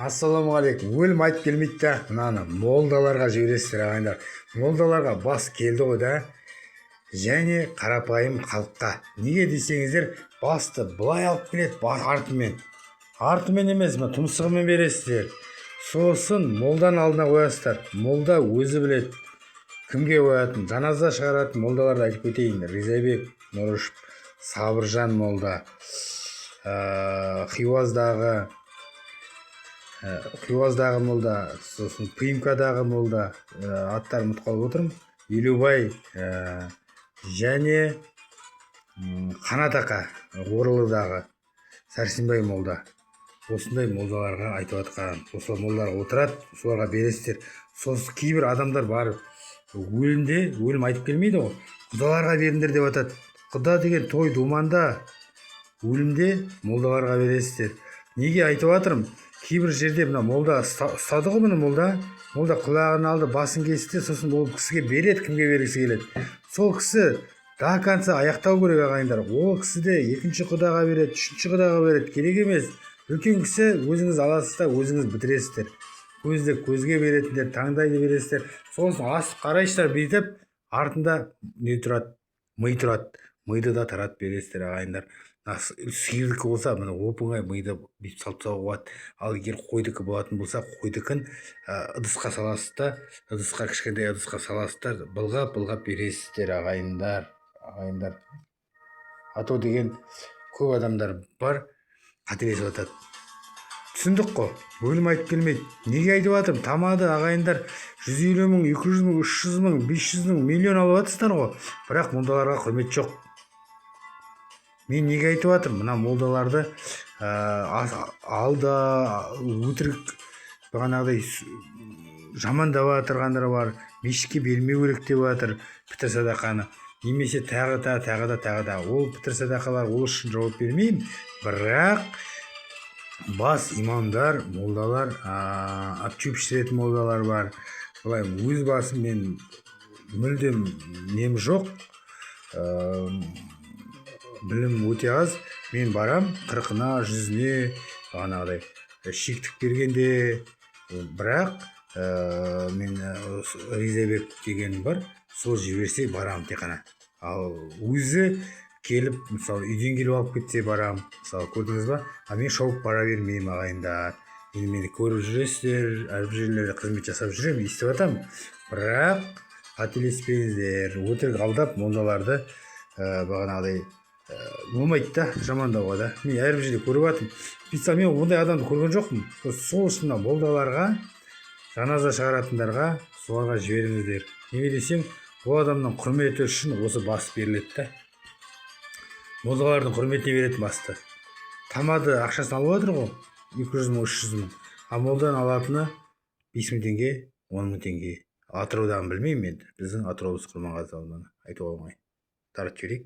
Ассалаумағалейкум. Өлім айтып келмейді да, мынаны молдаларға жібересіздер ағайындар. Молдаларға бас келді ғой да, және қарапайым халыққа. Неге десеңіздер, басты былай алып келеді, артымен. Артымен емес, тұмсығымен бересіздер. Сосын молданың алдына қоясыздар. Молда өзі біледі, кімге қоятын, жаназа шығаратын молдаларды айтып кетейін. Ризабек Нұрышев, Сабыржан молда, Хиуаздағы молда, сосын Пыймкадағы молда, аттарын ұмытып қалып отырмын. Елубай және Қанат ақа Оралыдағы Сәрсенбай молда. Осындай молдаларға айтып жатқан. Осы молдалар отырады, соларға бересіздер. Сосын кейбір адамдар бар, өлім айтып келмейді ғой, құдаларға беріңдер деп атады. Құда деген той думанда, өлімде молдаларға бересіздер. Неге айтып жатырмын? Кейбір жерде мына молда ұстады ғой, міне молда құлағын алды, басын кесті, сосын ол кісіге береді, кімге бергісі келеді. Сол кісі до конца аяқтау керек ағайындар. Ол кісі де екінші құдаға береді, үшінші құдаға береді, керек емес. Үлкен кісі өзіңіз аласыз да өзіңіз бітіресіздер. Көзді көзге беретіндер, таңдайды бересіздер. Сосын асып қарайсыздар, бүйтіп артында не тұрады, ми тұрады. Миды да таратып бересіздер ағайындар. Сиырдікі болса, міне оп-оңай миды бүйтіп салып тастауға болады. Ал егер қойдікі болатын болса, қойдікін ыдысқа саласыз да, кішкентай ыдысқа саласыздар, былғап бересіздер ағайындар. А то деген көп адамдар бар, қателесіп жатады. Түсіндік қой, өлім айтып келмейді. Неге айтып жатырмын? Тамады ағайындар 150 мың, 200 мың, 300 мың, 500 мың, миллион алып жатсыздар ғой. Бірақ молдаларға құрмет жоқ. Мен неге айтып жатырмын? Мына молдаларды алда өтірік бағанағыдай жамандап жатырғандар бар. Мешітке бермеу керек деп жатыр пітір садақаны. Немесе тағы да. Ол пітір садақалар, ол үшін жауап бермеймін. Бірақ бас имамдар, молдалар, чөп шіретін молдалар бар. Былай өз басым мен мүлдем нем жоқ, білім өте аз. Мен барам 40-на, 100-не бағанағыдай шектік бергенде. Бірақ мен Ризабек деген бар, сол жіберсе барам тек қана. Ал өзі келіп, мысалы, үйден келіп алып кетсе барам. Мысалы, көрдіңіз ба? Мен шауып бара бермеймін ағайындар. Мені көріп жүресіздер, әрбір жерлерде қызмет жасап жүремін, естіп жатамын. Бірақ қателеспеңіздер, өтірік алдап молдаларды бағанағыдай болмайды да, жамандауға да. Мен әрбір жерде көріп жатырмын. Мысалы, мен ондай адамды көрген жоқпын. Сол үшін молдаларға, жаназа шығаратындарға, соларға жіберіңіздер. Неге десем, ол адамның құрметі үшін осы бас беріледі да. Молдалардың құрметіне беретін басты. Тамады ақшасын алып жатыр ғой, 200 мың, 300 мың. А молдан алатыны 5 мың теңге, 10 мың теңге. Атыраудан білмеймін енді. Біздің Атыраубыз Құрманғазы ауданы. Айтуға оңай. Таратып жіберейік.